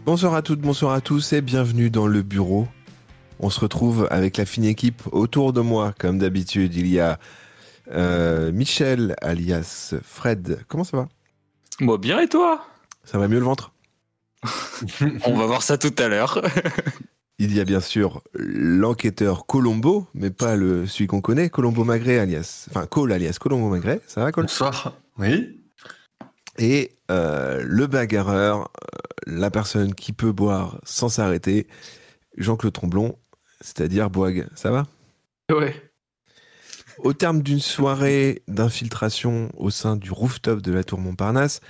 Bonsoir à toutes, bonsoir à tous et bienvenue dans le bureau. On se retrouve avec la fine équipe autour de moi. Comme d'habitude, il y a Michel alias Fred. Comment ça va? Moi bien et toi? Ça va mieux le ventre? On va voir ça tout à l'heure. Il y a bien sûr l'enquêteur Colombo, mais pas celui qu'on connaît, Colombo Magret alias... Enfin, Cole alias Colombo Magret. Ça va, Cole? Bonsoir. Oui. Et le bagarreur, la personne qui peut boire sans s'arrêter, Jean-Claude Tromblon, c'est-à-dire Boig. Ça va? Ouais. Au terme d'une soirée d'infiltration au sein du rooftop de la tour Montparnasse,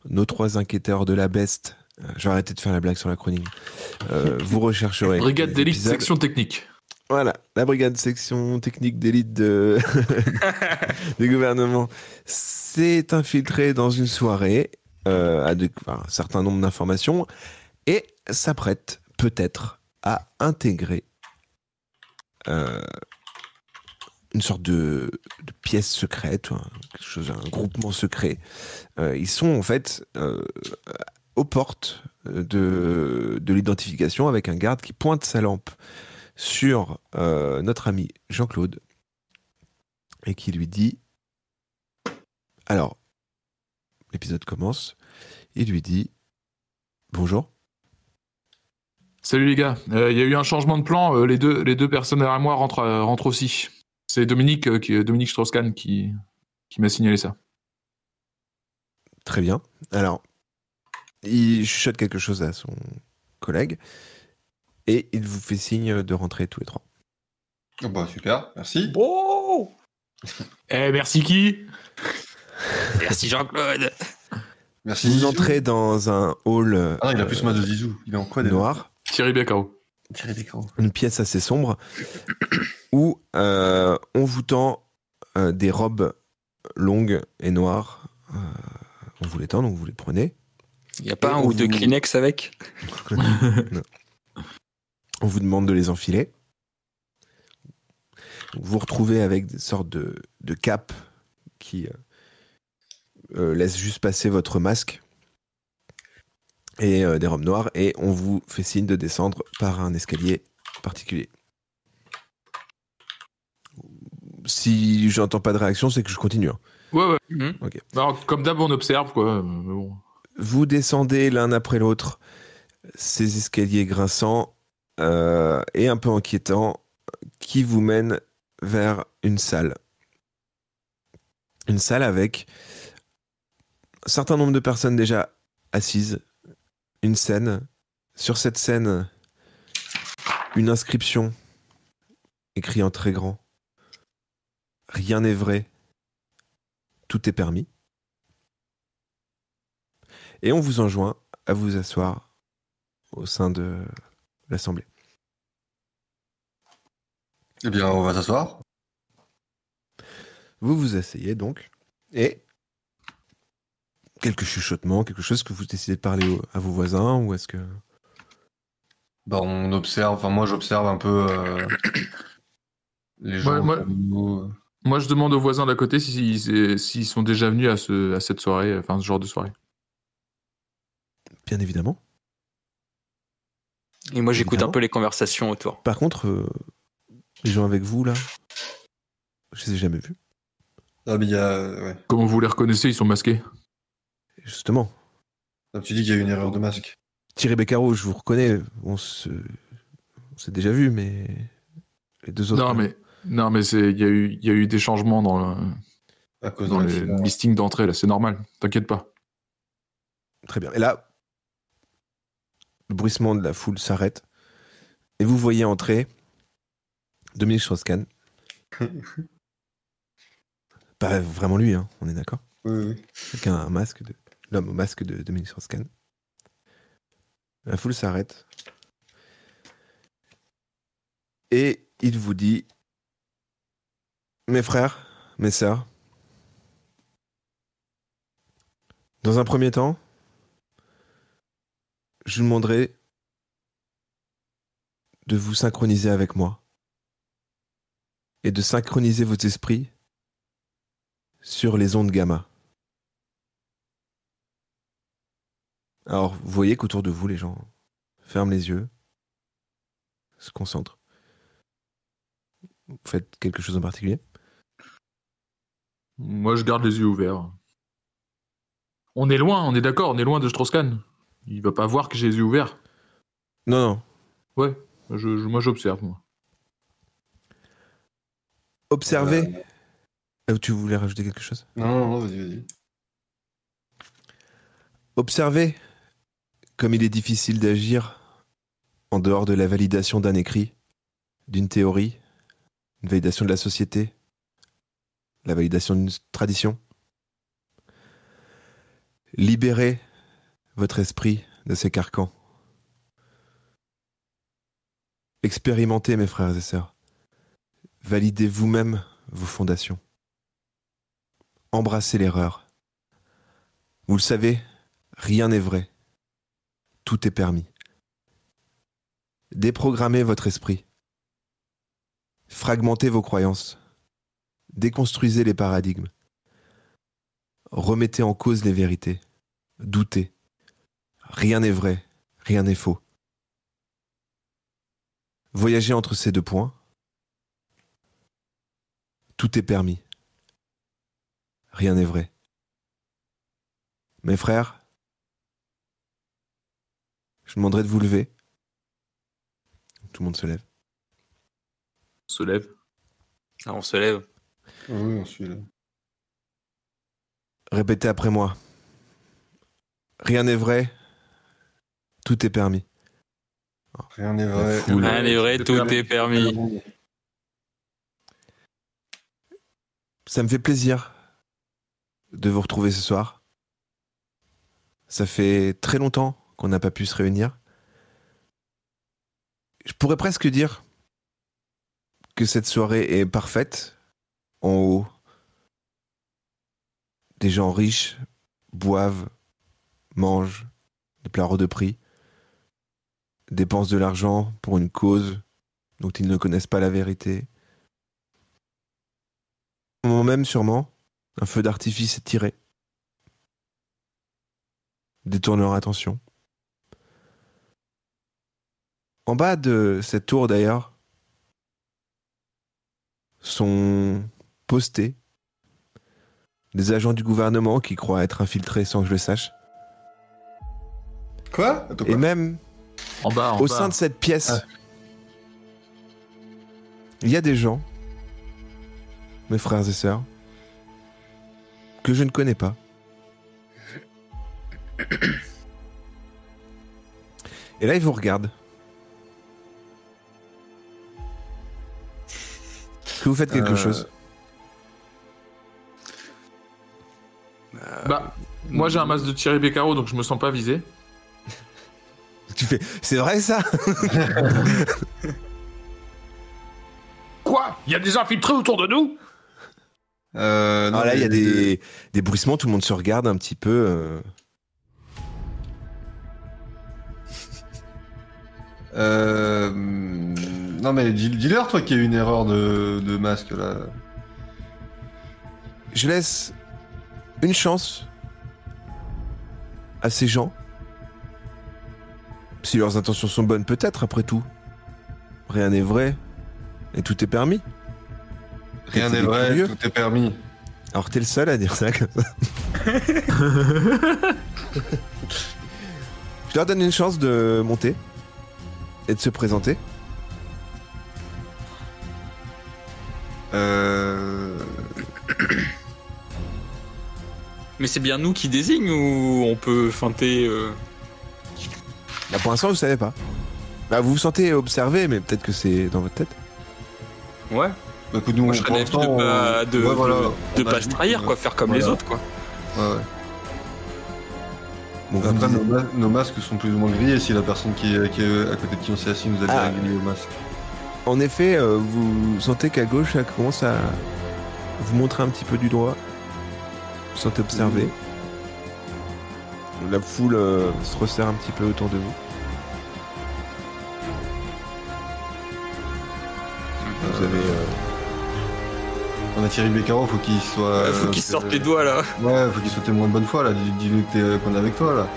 nos trois enquêteurs de la Beste, je vais arrêter de faire la blague sur la chronique, vous rechercherez... Brigade les d'élite, épisodes. section technique. Voilà, la brigade section technique d'élite du gouvernement s'est infiltrée dans une soirée un certain nombre d'informations et s'apprête peut-être à intégrer une sorte de pièce secrète, quelque chose, un groupement secret. Ils sont en fait aux portes de l'identification avec un garde qui pointe sa lampe sur notre ami Jean-Claude et qui lui dit... Alors, l'épisode commence. Il lui dit bonjour. Salut les gars. Il y a eu un changement de plan. Les deux personnes derrière moi rentrent aussi. C'est Dominique Strauss-Kahn qui m'a signalé ça. Très bien. Alors, il chuchote quelque chose à son collègue et il vous fait signe de rentrer tous les trois. Oh bah super, merci. Oh, Merci qui? merci Jean-Claude. Merci. Vous Zizou. entrez dans un hall Ah non, il a plus moi de Zizou. Il est en quoi déjà? noir, Thierry Biacaro. Tirez d'écran. une pièce assez sombre où on vous tend des robes longues et noires. On vous les tend, donc vous les prenez. Il n'y a pas Et un on ou deux vous- Kleenex avec? Non. On vous demande de les enfiler. Vous vous retrouvez avec des sortes de capes qui laissent juste passer votre masque et des robes noires, et on vous fait signe de descendre par un escalier particulier. Si j'entends pas de réaction, c'est que je continue. Hein. Ouais. Mhm. Alors, comme d'hab, on observe quoi. Mais bon. Vous descendez l'un après l'autre ces escaliers grinçants et un peu inquiétants qui vous mènent vers une salle. Une salle avec un certain nombre de personnes déjà assises. Une scène. Sur cette scène, une inscription écrite en très grand. Rien n'est vrai. Tout est permis. Et on vous enjoint à vous asseoir au sein de l'Assemblée. Eh bien, on va s'asseoir. Vous vous asseyez donc, et quelques chuchotements, quelque chose que vous décidez de parler à vos voisins, ou est-ce que... Bah, on observe. Enfin, moi, j'observe un peu les gens. Moi- autour de nous. Moi, je demande aux voisins d'à côté s'ils sont déjà venus à cette soirée, enfin ce genre de soirée. Bien évidemment. Et moi j'écoute Évidemment. un peu les conversations autour. Par contre, les gens avec vous, là, je les ai jamais vus. Ah, mais il y a. Ouais. Comment vous les reconnaissez? Ils sont masqués. Et justement, Donc, tu dis qu'il y a eu une erreur de masque. Thierry Beccaro, je vous reconnais, on s'est déjà vus, mais les deux autres... Non, mais il y a eu des changements À cause dans de le l'accident. listing d'entrée, là, c'est normal, t'inquiète pas. Très bien. Et là, le bruissement de la foule s'arrête, et vous voyez entrer Dominique Strauss-Kahn. Pas vraiment lui, hein, on est d'accord. Oui. Avec un masque, l'homme au masque de Dominique Strauss-Kahn. La foule s'arrête. Et il vous dit: mes frères, mes sœurs, dans un premier temps, je vous demanderai de vous synchroniser avec moi et de synchroniser vos esprits sur les ondes gamma. Alors, vous voyez qu'autour de vous, les gens ferme les yeux, se concentre. Vous faites quelque chose en particulier? Moi, je garde les yeux ouverts. On est loin, on est d'accord, on est loin de Strauss-Kahn. Il va pas voir que j'ai les yeux ouverts. Non, non. Ouais, moi j'observe, moi. Observez. Tu voulais rajouter quelque chose? Non, vas-y. Observez comme il est difficile d'agir en dehors de la validation d'un écrit, d'une théorie, une validation de la société, la validation d'une tradition. Libérez votre esprit de ces carcans. Expérimentez, mes frères et sœurs. Validez vous-même vos fondations. Embrassez l'erreur. Vous le savez, rien n'est vrai. Tout est permis. Déprogrammez votre esprit. Fragmentez vos croyances. Déconstruisez les paradigmes. Remettez en cause les vérités. Doutez. Rien n'est vrai, rien n'est faux. Voyagez entre ces deux points. Tout est permis. Rien n'est vrai. Mes frères, je demanderai de vous lever. Tout le monde se lève. On se lève. Ah, on se lève. Oui, on suit là. Répétez après moi. Rien n'est vrai, tout est permis. Rien n'est vrai. foule. Rien n'est vrai, tout est permis. Ça me fait plaisir de vous retrouver ce soir. Ça fait très longtemps qu'on n'a pas pu se réunir. Je pourrais presque dire que cette soirée est parfaite. En haut, des gens riches boivent, mangent des plats hors de prix, dépensent de l'argent pour une cause dont ils ne connaissent pas la vérité. Au moment même, sûrement, un feu d'artifice est tiré, détourne leur attention. En bas de cette tour, d'ailleurs, sont postés des agents du gouvernement qui croient être infiltrés sans que je le sache. Quoi? Attends, Et même En bas, au sein de cette pièce, il y a des gens, mes frères et sœurs, que je ne connais pas. Et là, ils vous regardent. Est-ce que vous faites quelque chose? Bah, moi j'ai un masque de Thierry Beccaro, donc je me sens pas visé. Tu fais, c'est vrai ça? Quoi? Il y a des infiltrés autour de nous? non, Ah là, il y a mais- des bruissements, tout le monde se regarde un petit peu. Non mais dis-leur toi qu'il y a eu une erreur de masque là. Je laisse une chance à ces gens. Si leurs intentions sont bonnes, peut-être, après tout. Rien n'est vrai et tout est permis. Rien T'es n'est vrai, curieux. tout est permis. Alors t'es le seul à dire ça comme ça. Je leur donne une chance de monter et de se présenter. Mais c'est bien nous qui désigne ou on peut feinter Là, pour l'instant, vous savez pas. Bah, vous vous sentez observé, mais peut-être que c'est dans votre tête. Ouais. Bah, écoute, nous, Moi, je serais d'avis de pas se trahir, quoi, faire comme les autres, quoi. Ouais. Bon, vous Après, me dites- nos masques sont plus ou moins grillés si la personne qui est à côté de qui on s'est assis nous a déjà grillé le masque. En effet, vous sentez qu'à gauche, ça commence à vous montrer un petit peu du doigt. Vous vous sentez observé. La foule se resserre un petit peu autour de vous. Vous avez... On a Thierry Beccaro, faut qu'il soit... Faut qu'ils sortent les doigts, là. Ouais, faut qu'il soit témoin de bonne foi là, dis-lui qu'on est avec toi là.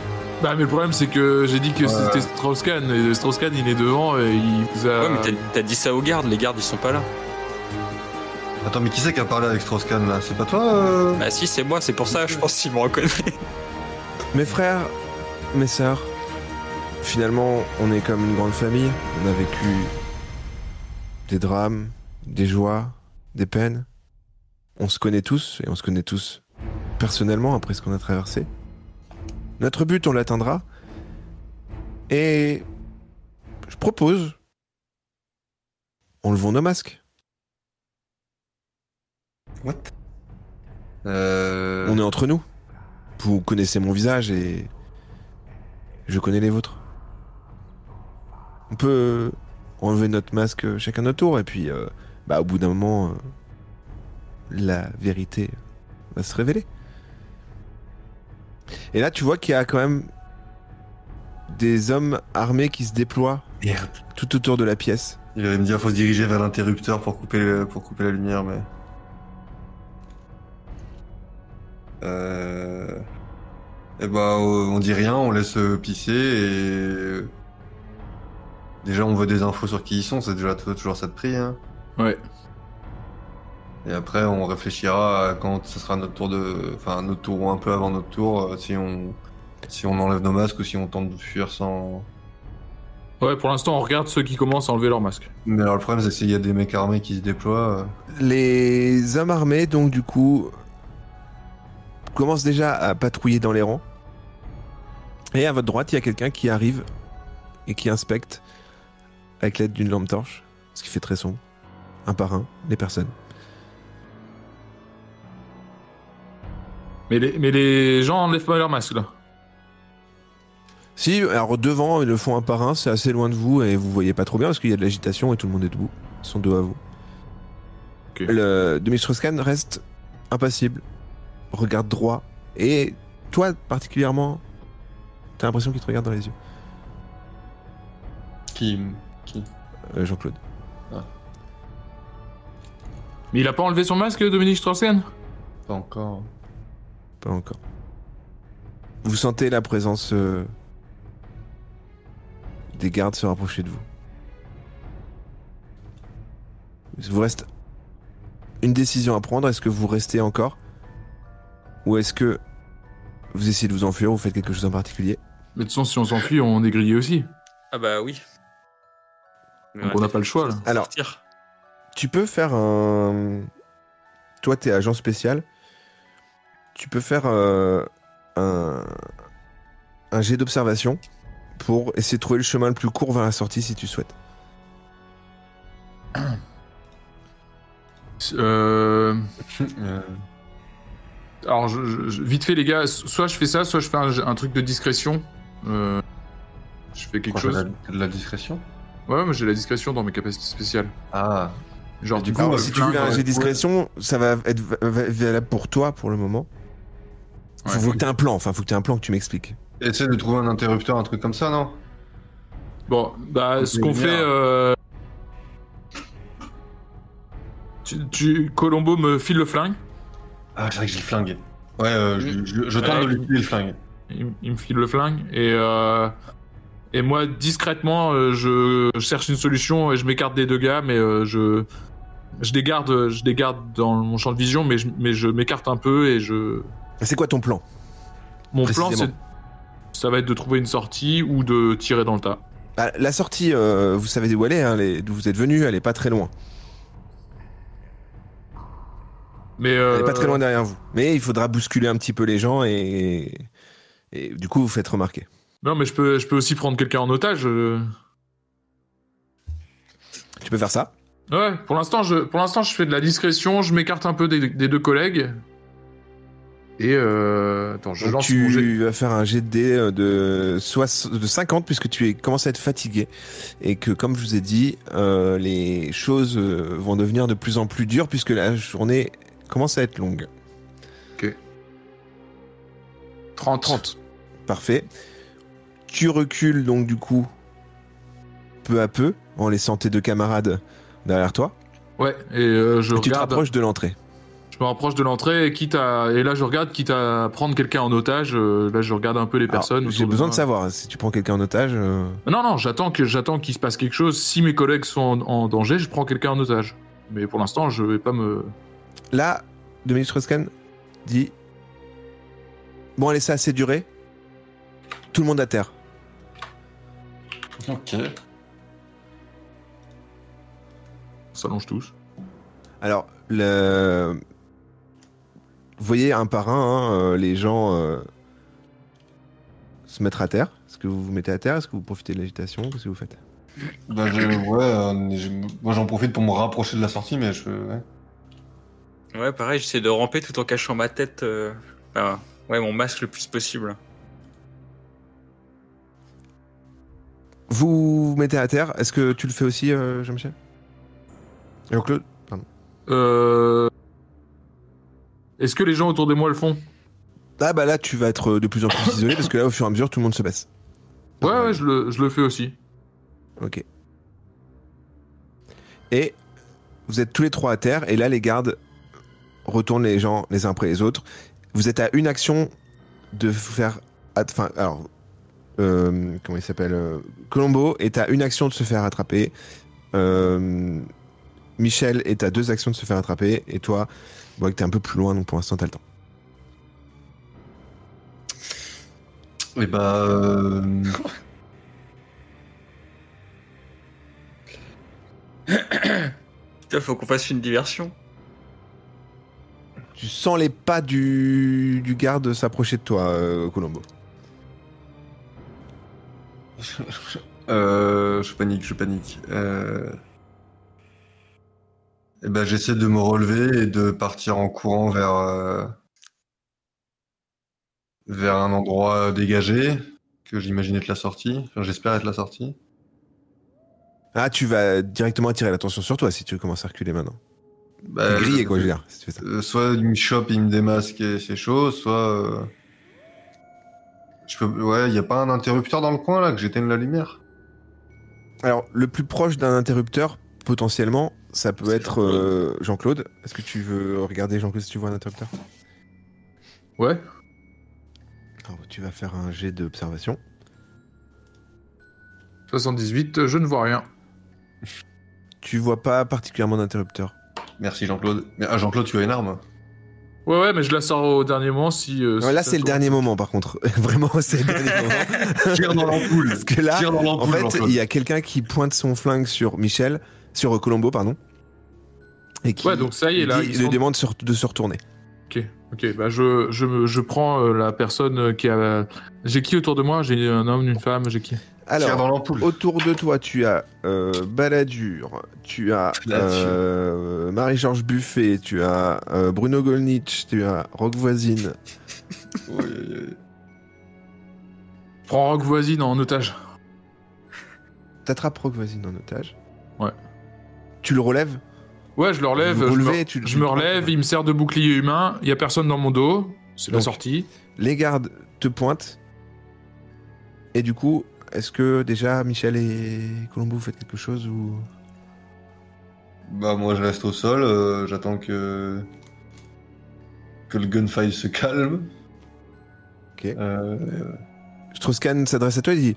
Bah, mais le problème, c'est que j'ai dit que c'était Strauss-Kahn, et Strauss-Kahn, il est devant, et il vous a... Ouais, mais t'as dit ça aux gardes, les gardes, ils sont pas là. Attends, mais qui c'est qui a parlé avec Strauss-Kahn, là? C'est pas toi Bah si, c'est moi, c'est pour ça, je pense qu'ils me reconnaissent. Mes frères, mes sœurs, finalement, on est comme une grande famille. On a vécu des drames, des joies, des peines. On se connaît tous, et on se connaît tous personnellement après ce qu'on a traversé. Notre but, on l'atteindra. Et je propose, enlevons nos masques. What On est entre nous. Vous connaissez mon visage et je connais les vôtres. On peut enlever notre masque chacun notre tour et puis au bout d'un moment, la vérité va se révéler. Et là, tu vois qu'il y a quand même des hommes armés qui se déploient tout autour de la pièce. Il allait me dire faut se diriger vers l'interrupteur pour couper la lumière, mais... Et bah on dit rien, on laisse pisser et... Déjà on veut des infos sur qui ils sont, c'est déjà toujours ça de prix. Hein. Ouais. Et après on réfléchira à quand ce sera notre tour de... Enfin notre tour ou un peu avant notre tour, si on enlève nos masques ou si on tente de fuir sans... Ouais, pour l'instant on regarde ceux qui commencent à enlever leur masque. Mais alors le problème c'est qu'il y a des mecs armés qui se déploient. Les hommes armés, donc du coup, commencent déjà à patrouiller dans les rangs. Et à votre droite, il y a quelqu'un qui arrive et qui inspecte avec l'aide d'une lampe torche, ce qui fait très sombre, un par un, les personnes. Mais les gens enlèvent pas leur masque là. Si, alors devant, ils le font un par un, c'est assez loin de vous et vous voyez pas trop bien parce qu'il y a de l'agitation et tout le monde est debout. Ils sont dos à vous. Okay. Le Demi-Strauss-Kahn reste impassible, regarde droit et toi particulièrement, t'as l'impression qu'il te regarde dans les yeux. Qui Jean-Claude. Ah. Mais il a pas enlevé son masque, Dominique Strauss-Kahn ? Pas encore. Pas encore. Vous sentez la présence des gardes se rapprocher de vous. Il vous reste une décision à prendre. Est-ce que vous restez encore ? Ou est-ce que vous essayez de vous enfuir ou vous faites quelque chose en particulier ? Mais de toute façon, si on s'enfuit, on est grillé aussi. Ah bah oui. Mais donc on n'a pas le choix là. Alors, tu peux faire un... Toi, t'es agent spécial. Tu peux faire un jet d'observation pour essayer de trouver le chemin le plus court vers la sortie si tu souhaites. Alors, vite fait les gars, soit je fais ça, soit je fais un truc de discrétion. Je fais quelque chose. De la discrétion ? Ouais, moi j'ai la discrétion dans mes capacités spéciales. Ah. Genre du coup, si tu fais un jet de discrétion, ça va être valable pour toi pour le moment. Faut que t'aies un plan, faut que t'aies un plan que tu m'expliques. Essaie de trouver un interrupteur, un truc comme ça, non ? Bon, bah ce qu'on fait... Colombo me file le flingue. Ah, c'est vrai que j'ai le flingue. Ouais, je tente de lui filer le flingue. Il me file le flingue et moi discrètement je cherche une solution et je m'écarte des deux gars, mais je les garde dans mon champ de vision, mais je m'écarte un peu et je... C'est quoi ton plan ? Mon plan, ça va être de trouver une sortie ou de tirer dans le tas. Bah, la sortie, vous savez où elle est, hein, d'où vous êtes venu, elle est pas très loin. Mais elle est pas très loin derrière vous. Mais il faudra bousculer un petit peu les gens et du coup vous faites remarquer. Non, mais je peux aussi prendre quelqu'un en otage. Tu peux faire ça. Ouais, pour l'instant je fais de la discrétion, je m'écarte un peu des deux collègues. Et attends, je lance mon jet. Tu vas faire un jet de dés de 50 puisque tu commences à être fatigué et que comme je vous ai dit, les choses vont devenir de plus en plus dures puisque la journée commence à être longue. Ok. 30. Parfait. Tu recules donc du coup peu à peu en laissant tes deux camarades derrière toi. Ouais, et je et tu te regarde... rapproches de l'entrée. Je me rapproche de l'entrée et là je regarde quitte à prendre quelqu'un en otage. Là je regarde un peu les personnes. J'ai besoin de savoir si tu prends quelqu'un en otage. Non, j'attends qu'il se passe quelque chose. Si mes collègues sont en danger, je prends quelqu'un en otage. Mais pour l'instant, je vais pas me. Là, Dominique Strauss-Kahn dit bon, allez, ça a assez duré. Tout le monde à terre. Ok. On s'allonge tous. Alors, vous voyez un par un les gens se mettre à terre. Est-ce que vous vous mettez à terre? Est-ce que vous profitez de l'agitation? Qu'est-ce que vous faites? Bah, moi j'en profite pour me rapprocher de la sortie, mais ouais. Ouais, pareil, j'essaie de ramper tout en cachant ma tête. Mon masque le plus possible. Vous vous mettez à terre. Est-ce que tu le fais aussi, Jean-Michel? Jean-Claude? Pardon. Est-ce que les gens autour de moi le font? Ah bah là, tu vas être de plus en plus isolé parce que là, au fur et à mesure, tout le monde se baisse. Ouais, je le fais aussi. Ok. Et vous êtes tous les trois à terre, et là, les gardes retournent les gens les uns après les autres. Vous êtes à une action de faire... Enfin, alors... comment il s'appelle Colombo est à une action de se faire attraper. Michel est à 2 actions de se faire attraper. Et toi, bon, que t'es un peu plus loin, donc pour l'instant, t'as le temps. Et bah... Putain, faut qu'on fasse une diversion. Tu sens les pas du garde s'approcher de toi, Colombo. Je panique. Et ben j'essaie de me relever et de partir en courant vers un endroit dégagé, que j'imagine être la sortie. Enfin, j'espère être la sortie. Ah, tu vas directement attirer l'attention sur toi si tu commences à reculer maintenant. Bah, T'es grillé, quoi, je veux dire. Si tu fais ça. Soit il me chope, il me démasque et c'est chaud, soit... Ouais, y a pas un interrupteur dans le coin, là, que j'éteigne la lumière? Alors, le plus proche d'un interrupteur, potentiellement, ça peut être Jean-Claude. Est-ce que tu veux regarder Jean-Claude si tu vois un interrupteur? Ouais. Alors, tu vas faire un jet d'observation. 78, je ne vois rien. Tu vois pas particulièrement d'interrupteur. Merci Jean-Claude. Mais Jean-Claude, tu as une arme? Ouais, mais je la sors au dernier moment si... là, c'est le dernier moment, par contre. Vraiment, c'est le dernier moment. Tire dans l'ampoule. Parce que là, en fait, il y a quelqu'un qui pointe son flingue sur sur Colombo, pardon. Et qui donc ça y est, là, il lui demande de se retourner. Ok, bah je prends la personne qui a... J'ai qui autour de moi? J'ai un homme, une femme, j'ai qui? Tire dans Alors, l'ampoule. autour de toi, tu as Balladur, tu as Marie-Georges Buffet, tu as Bruno Gollnisch, tu as Rock Voisine. Oui. Prends Rock Voisine en otage. T'attrapes Rock Voisine en otage. Ouais. Tu le relèves? Ouais, je le relève, je me relève, il me sert de bouclier humain, il y a personne dans mon dos, c'est la sortie. Les gardes te pointent, et du coup, est-ce que déjà Michel et Colombo, vous faites quelque chose ou... Bah moi je reste au sol, j'attends que le gunfight se calme. Ok. Strauss-Kahn s'adresse à toi et dit: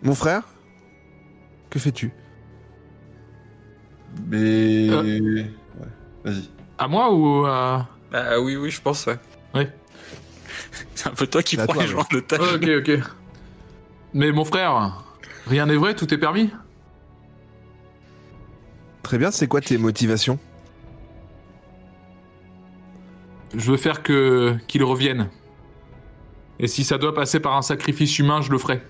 Mon frère, que fais-tu? Mais... Ouais, vas-y. À moi ou à... Ah oui, je pense, ouais. Ouais. C'est un peu toi qui C'est à prends toi, les gens en otage. Ok. Mais mon frère, rien n'est vrai, tout est permis? Très bien, c'est quoi tes motivations? Je veux faire qu'il revienne. Et si ça doit passer par un sacrifice humain, je le ferai.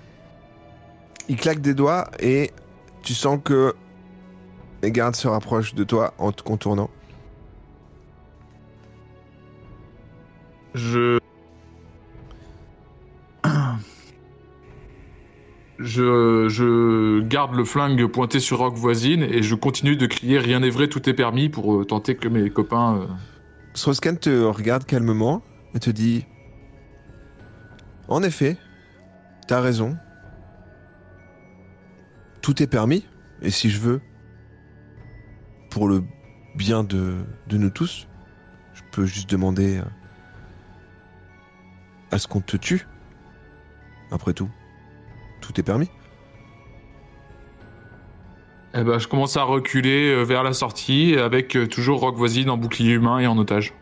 Il claque des doigts et tu sens que les gardes se rapprochent de toi en te contournant. Je garde le flingue pointé sur Rock Voisine et je continue de crier « Rien n'est vrai, tout est permis » pour tenter que mes copains... Strauss-Kahn te regarde calmement et te dit: En effet, t'as raison. Tout est permis, et si je veux, pour le bien de nous tous, Je peux juste demander à ce qu'on te tue. Après tout, tout est permis. Eh ben, je commence à reculer vers la sortie avec toujours Rogue voisine en bouclier humain et en otage.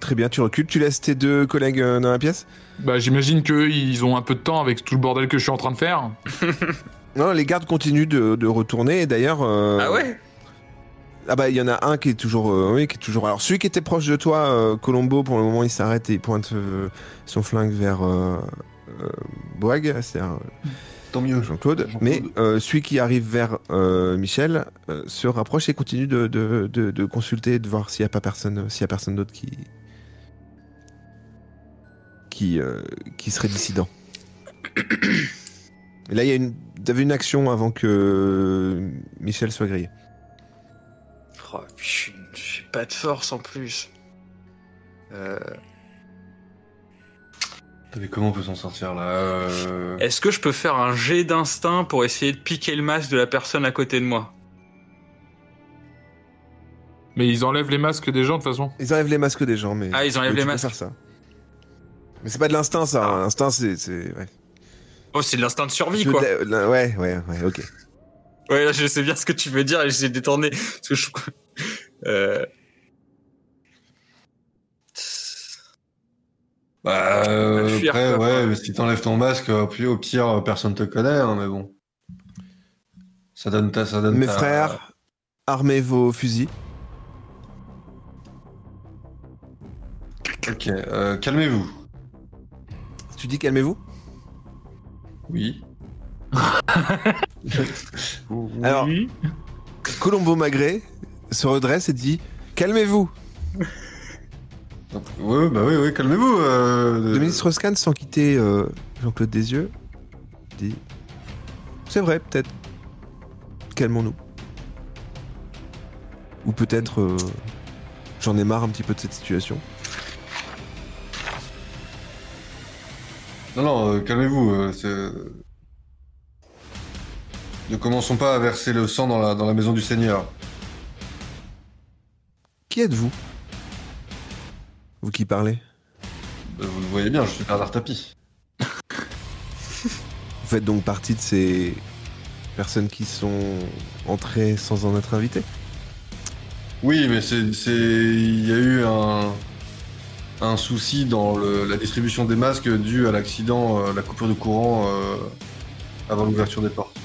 Très bien, tu recules, tu laisses tes 2 collègues dans la pièce. Bah, j'imagine qu'ils ont un peu de temps avec tout le bordel que je suis en train de faire. Non, les gardes continuent de retourner, et d'ailleurs... Ah ouais? Ah bah, il y en a un qui est toujours... oui, qui est toujours... Alors, celui qui était proche de toi, Colombo, pour le moment, il s'arrête et il pointe son flingue vers Boag, c'est-à-dire Tant mieux. Jean-Claude. Mais celui qui arrive vers Michel se rapproche et continue de consulter, de voir s'il n'y a pas personne, s'il y a personne d'autre qui serait dissident. Et là, t'avais une action avant que Michel soit grillé. Oh, j'ai pas de force en plus. Mais comment on peut s'en sortir là Est-ce que je peux faire un jet d'instinct pour essayer de piquer le masque de la personne à côté de moi? Mais ils enlèvent les masques des gens de toute façon. Ils enlèvent les masques des gens, mais... Ah, ils enlèvent mais les tu peux masques. faire ça. Mais c'est pas de l'instinct, ça. Hein. L'instinct, c'est... Ouais. Oh, c'est de l'instinct de survie, quoi. Ouais, ok. Ouais, là, je sais bien ce que tu veux dire et j'essaie de détourner. Parce que je... fuir, après, quoi. ouais, si t'enlèves ton masque, au pire, personne te connaît, hein, mais bon. Ça donne Mes frères, armez vos fusils. Ok, calmez-vous. Tu dis calmez-vous? Oui. Alors, Colombo Magré se redresse et dit calmez-vous. Oui, calmez-vous. Le ministre Scan, sans quitter Jean-Claude Desieux, dit c'est vrai, peut-être. Calmons-nous. Ou peut-être j'en ai marre un petit peu de cette situation. Non, calmez-vous. Ne commençons pas à verser le sang dans la maison du Seigneur. Qui êtes-vous? Vous qui parlez? Vous le voyez bien, je suis Bernard Tapie. Vous faites donc partie de ces personnes qui sont entrées sans en être invitées? Oui, mais il y a eu un souci dans la distribution des masques dû à l'accident, la coupure de courant avant l'ouverture des portes.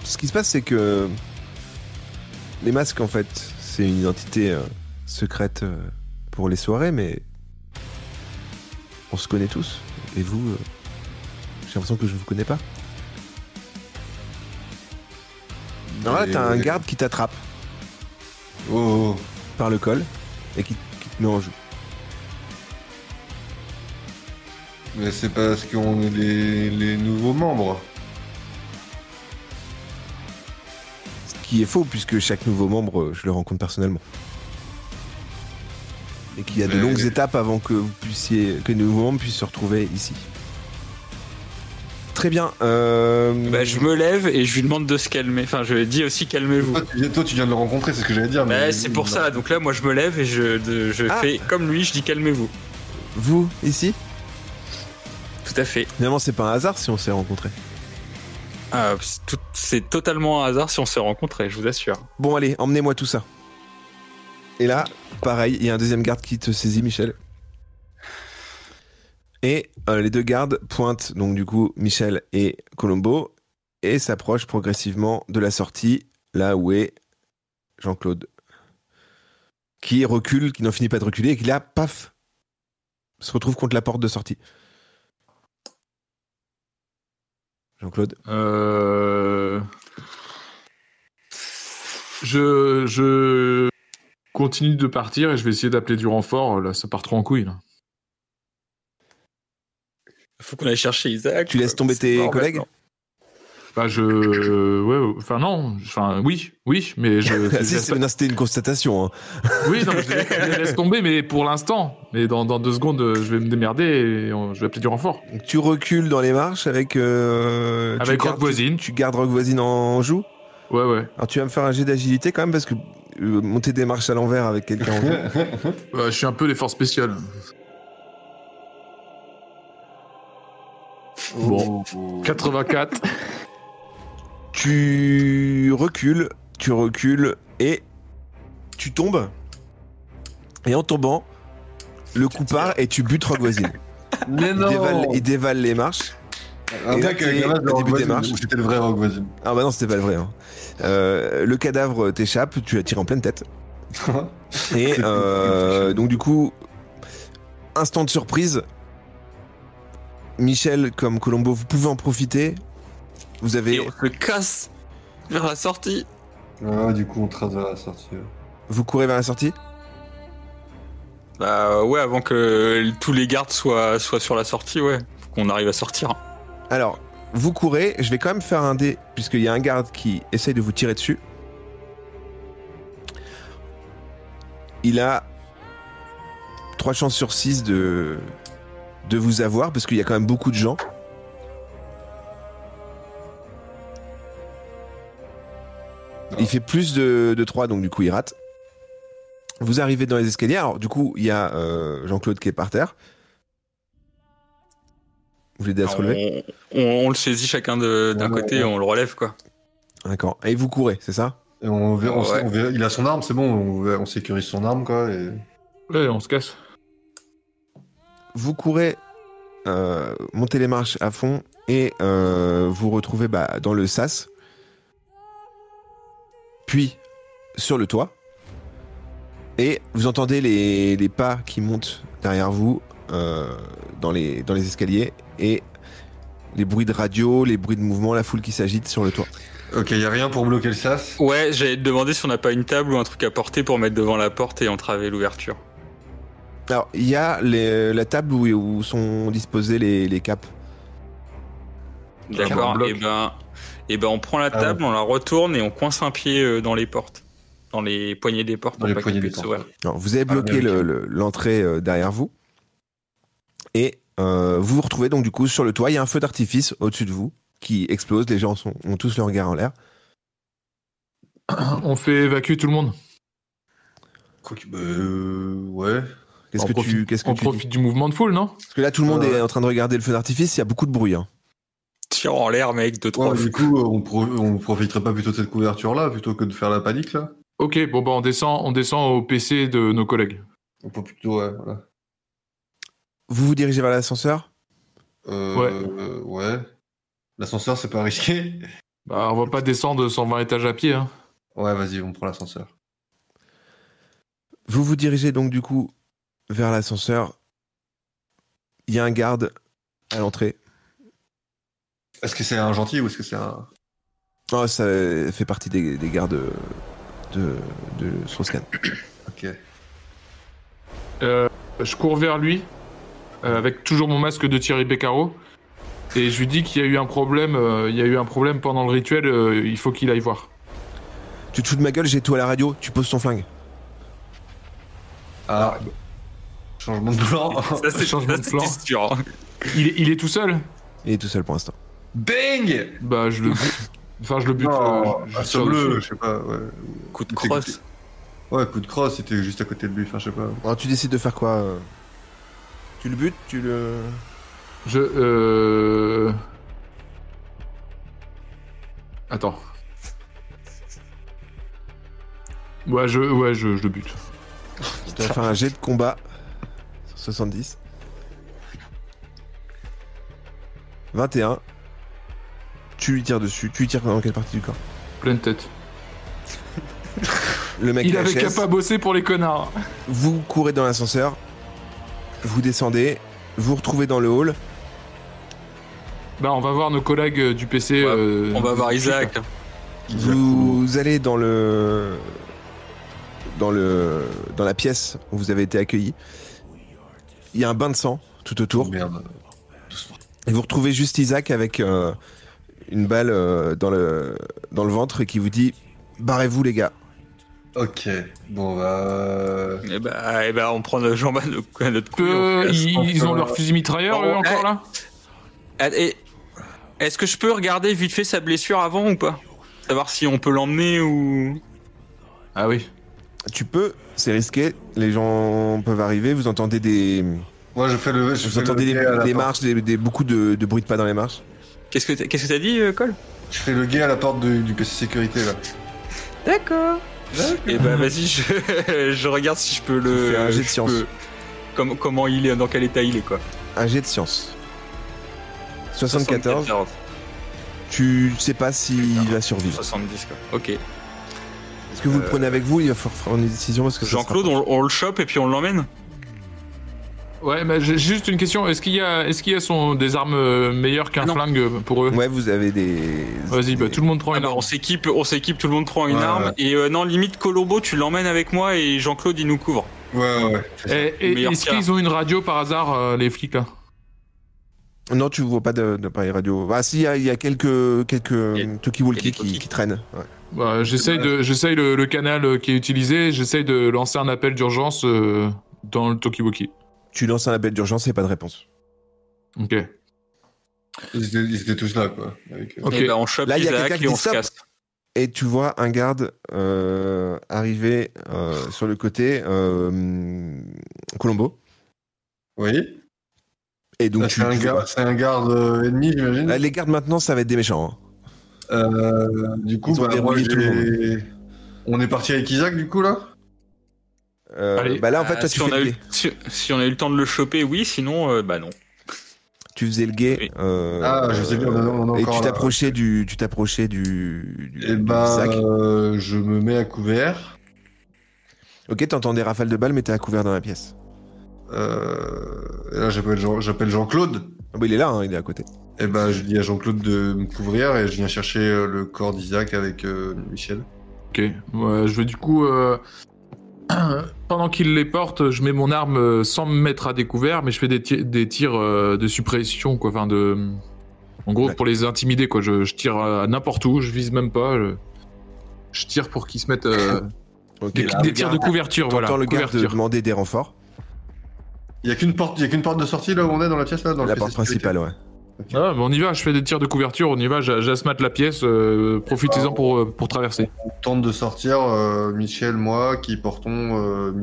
Ce qui se passe, c'est que les masques, en fait, c'est une identité secrète pour les soirées, mais on se connaît tous. Et vous, j'ai l'impression que je ne vous connais pas. Alors là, t'as un garde qui t'attrape Oh. par le col et qui te met en joue. Mais c'est parce qu'on est les nouveaux membres. Ce qui est faux, puisque chaque nouveau membre, je le rencontre personnellement. Et qu'il y a de longues étapes avant que que les nouveaux membres puissent se retrouver ici. Très bien. Bah, je me lève et je lui demande de se calmer. Enfin, je lui dis aussi calmez-vous. Toi, tu viens de le rencontrer, c'est ce que j'allais dire. Bah, c'est pour ça. Donc là, moi, je me lève et je fais comme lui. Je dis calmez-vous. Vous, ici? Tout à fait. Finalement, c'est pas un hasard si on s'est rencontrés. Ah, c'est totalement un hasard si on s'est rencontrés, je vous assure. Bon, allez, emmenez-moi tout ça. Et là, pareil, il y a un deuxième garde qui te saisit, Michel. Et les deux gardes pointent, donc du coup, Michel et Colombo, et s'approchent progressivement de la sortie, là où est Jean-Claude. Qui recule, qui n'en finit pas de reculer, et qui là, paf, se retrouve contre la porte de sortie. Jean-Claude. Je continue de partir et je vais essayer d'appeler du renfort. Là, ça part trop en couille. Là. Faut qu'on aille chercher Isaac. Tu laisses tomber tes collègues? Maintenant. Bah, oui, mais non, c'était une constatation. Hein. Oui, non, je les laisse tomber, mais pour l'instant. Mais dans 2 secondes, je vais me démerder et je vais appeler du renfort. Donc, tu recules dans les marches avec... Avec Rogue voisine. Tu gardes Rogue voisine en joue? Ouais. Alors tu vas me faire un jet d'agilité quand même, parce que monter des marches à l'envers avec quelqu'un en vous. Je suis un peu les forces spéciales. Bon, 84. Tu recules et tu tombes. Et en tombant, le coup part et tu butes Rogue Voisine. Mais non. Il dévale les marches. Un Et là, mec avec t'es la masse de au Rogue début des Voisine, marches. ou c'était le vrai Rogue Voisine. Ah bah non, c'était pas le vrai. Hein. Le cadavre t'échappe, tu la tires en pleine tête. Et donc du coup, instant de surprise. Michel comme Colombo, vous pouvez en profiter. Vous avez... Et on se casse vers la sortie. Ouais, du coup, on trace vers la sortie. Vous courez vers la sortie? Bah ouais, avant que tous les gardes soient sur la sortie, ouais. Faut qu'on arrive à sortir. Alors, vous courez, je vais quand même faire un dé, puisqu'il y a un garde qui essaye de vous tirer dessus. Il a 3 chances sur 6 de vous avoir, parce qu'il y a quand même beaucoup de gens. Il fait plus de 3, donc du coup il rate. Vous arrivez dans les escaliers, alors du coup il y a Jean-Claude qui est par terre. Vous l'aidez à se relever? On le saisit chacun d'un côté et on le relève, quoi. D'accord. Et vous courez, c'est ça? Et il a son arme, c'est bon, on sécurise son arme, quoi. Et... Ouais, on se casse. Vous courez, montez les marches à fond et vous retrouvez dans le sas. Puis sur le toit. Et vous entendez les pas qui montent derrière vous dans les escaliers et les bruits de radio, les bruits de mouvement, la foule qui s'agite sur le toit. Ok, y a rien pour bloquer le sas? Ouais, j'allais te demander si on n'a pas une table ou un truc à porter pour mettre devant la porte et entraver l'ouverture. Alors, il y a la table où sont disposés les capes. D'accord, et ben on prend la table, on la retourne et on coince un pied dans les portes. Dans les poignées des portes. Dans les poignées des portes. Alors, vous avez bloqué l'entrée derrière vous. Et vous vous retrouvez donc du coup sur le toit. Il y a un feu d'artifice au-dessus de vous qui explose. Les gens ont tous le regard en l'air. On fait évacuer tout le monde. Ouais. On profite du mouvement de foule, non? Parce que là, tout le monde est en train de regarder le feu d'artifice. Il y a beaucoup de bruit. Hein. Tire en l'air, mec, 2-3 Du coup, on profiterait pas plutôt de cette couverture-là plutôt que de faire la panique, là? Ok, bon bah on descend au PC de nos collègues. On peut plutôt, voilà. Vous vous dirigez vers l'ascenseur? Ouais. L'ascenseur, c'est pas risqué? Bah on va pas descendre 120 étages à pied, hein. Ouais, vas-y, on prend l'ascenseur. Vous vous dirigez donc du coup vers l'ascenseur. Il y a un garde à l'entrée. Est-ce que c'est un gentil ou est-ce que c'est un... Oh, ça fait partie des gardes de Strauss-Kahn. Ok. Je cours vers lui, avec toujours mon masque de Thierry Beccaro, et je lui dis qu'il y a eu un problème, pendant le rituel, il faut qu'il aille voir. Tu te fous de ma gueule, j'ai tout à la radio, tu poses ton flingue. Ah, changement de plan. Ça, c'est Changement de plan. sûr. Il est tout seul? Il est tout seul pour l'instant. Bang! Bah je le bute. Enfin je le bute. Sur bleu, je sais pas, ouais. Coup de crosse. Ouais, coup de crosse, c'était juste à côté de lui, enfin je sais pas. Alors tu décides de faire quoi Tu le butes? Tu le... Attends. Ouais, je le bute. Tu vas faire un jet de combat sur 70. 21. Tu lui tires dessus. Tu lui tires dans quelle partie du corps? Pleine tête. Le mec Il avait HS. qu'à pas bosser pour les connards. Vous courez dans l'ascenseur. Vous descendez. Vous retrouvez dans le hall. Bah on va voir nos collègues du PC. Ouais, on va voir Isaac. Vous allez dans la pièce où vous avez été accueillis. Il y a un bain de sang tout autour. Merde. Et vous retrouvez juste Isaac avec une balle dans le ventre et qui vous dit « Barrez-vous les gars ». Ok, bon bah... Et bah on prend notre jambe à notre couille. Ils ont leur fusil mitrailleur eux, encore là? Est-ce que je peux regarder vite fait sa blessure avant ou pas? Savoir si on peut l'emmener ou... Ah oui. Tu peux, c'est risqué. Les gens peuvent arriver. Vous entendez des marches, beaucoup de bruit de pas dans les marches. Qu'est-ce que t'as dit, Cole? Je fais le guet à la porte du PC sécurité là. D'accord. Et bah vas-y, je regarde si je peux le. Fais un jet de science. Comment il est, dans quel état il est quoi. Un jet de science. 74. Tu sais pas s'il va survivre. 70 quoi. Ok. Est-ce que vous le prenez avec vous? Il va falloir prendre une décision parce que Jean-Claude, on le chope et puis on l'emmène. Ouais, mais j'ai juste une question. Est-ce qu'il y a des armes meilleures qu'un flingue pour eux? Ouais, vous avez des. Vas-y, bah, tout le monde prend une arme. On s'équipe, tout le monde prend une arme. Et non, limite Colombo, tu l'emmènes avec moi et Jean-Claude il nous couvre. Ouais. Et est-ce qu'ils ont une radio par hasard, les flics là? Non, tu vois pas d'appareil radio. Ah si, il y a quelques talkie-walkie qui traînent. Ouais. Bah, j'essaye le canal qui est utilisé. J'essaye de lancer un appel d'urgence dans le talkie-walkie. Tu lances un appel d'urgence et pas de réponse. Ok. Ils étaient tous là, quoi. Ok. Et bah on chope Isaac et on se casse. Et tu vois un garde arriver sur le côté, Colombo. Oui. Et donc c'est un garde ennemi, j'imagine. Les gardes maintenant, ça va être des méchants. Du coup, on est parti avec Isaac, du coup, là. Là, en fait, toi, si on a eu le temps de le choper, oui. Sinon, bah non. Tu faisais le guet. Oui. Je sais bien. Et tu t'approchais du Isaac. Je me mets à couvert. Ok, t'entends des rafales de balles, mais t'es à couvert dans la pièce. Et là, j'appelle Jean-Claude. Ah bah, il est là, il est à côté. Et je dis à Jean-Claude de me couvrir et je viens chercher le corps d'Isaac avec Michel. Ok, je vais du coup, pendant qu'il les porte, je mets mon arme sans me mettre à découvert, mais je fais des tirs de suppression, quoi. Enfin, en gros, pour les intimider, quoi. Je tire à n'importe où, je vise même pas. Je tire pour qu'ils se mettent des tirs de couverture, voilà. T'entends le gars demander des renforts. Il y a qu'une porte de sortie là où on est dans la pièce là, dans la porte principale, ouais. Okay. Ah, on y va, je fais des tirs de couverture, on y va, j'asmate la pièce, profitez-en pour traverser. On tente de sortir, Michel, moi, qui portons